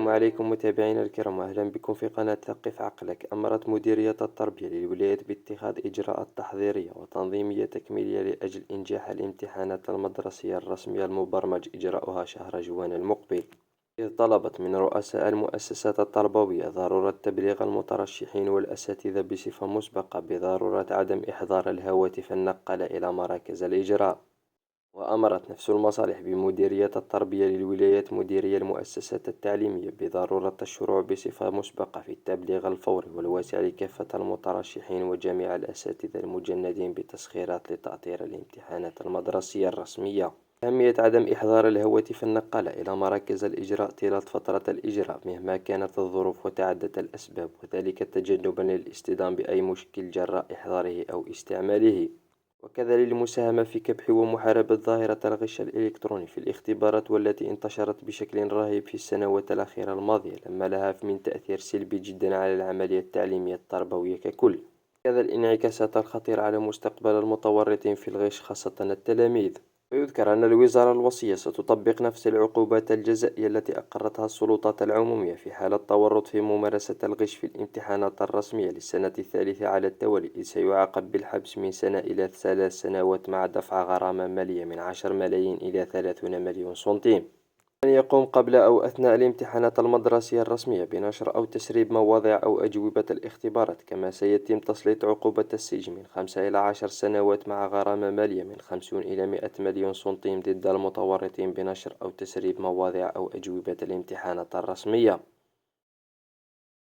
السلام عليكم متابعينا الكرام، أهلا بكم في قناة ثقف عقلك. أمرت مديرية التربية للولايات باتخاذ إجراءات تحضيرية وتنظيمية تكميلية لأجل إنجاح الامتحانات المدرسية الرسمية المبرمج إجراؤها شهر جوان المقبل، إذ طلبت من رؤساء المؤسسات التربوية ضرورة تبليغ المترشحين والأساتذة بصفة مسبقة بضرورة عدم إحضار الهواتف النقالة إلى مراكز الإجراء. وأمرت نفس المصالح بمديرية التربية للولايات مديري المؤسسات التعليمية بضرورة الشروع بصفة مسبقة في التبليغ الفوري والواسع لكافة المترشحين وجميع الأساتذة المجندين بتسخيرات لتأطير الامتحانات المدرسية الرسمية. أهمية عدم إحضار الهواتف النقالة إلى مراكز الإجراء طيلة فترة الإجراء مهما كانت الظروف وتعدت الأسباب، وذلك تجنبا للاصطدام بأي مشكل جراء إحضاره أو استعماله، وكذا للمساهمة في كبح ومحاربة ظاهرة الغش الإلكتروني في الاختبارات، والتي انتشرت بشكل رهيب في السنوات الأخيرة الماضية، لما لها من تأثير سلبي جدا على العملية التعليمية التربوية ككل. كذا الانعكاسات الخطيرة على مستقبل المتورطين في الغش خاصة التلاميذ. ويذكر أن الوزارة الوصية ستطبق نفس العقوبات الجزائية التي أقرتها السلطات العمومية في حالة تورط في ممارسة الغش في الامتحانات الرسمية للسنة الثالثة على التوالي، إذ سيعاقب بالحبس من سنة إلى 3 سنوات مع دفع غرامة مالية من 10 ملايين إلى 30 مليون سنتيم. من يقوم قبل أو أثناء الامتحانات المدرسية الرسمية بنشر أو تسريب مواضيع أو أجوبة الاختبارات، كما سيتم تسليط عقوبة السجن من 5 إلى 10 سنوات مع غرامة مالية من 50 إلى 100 مليون سنتيم ضد المتورطين بنشر أو تسريب مواضيع أو أجوبة الامتحانات الرسمية.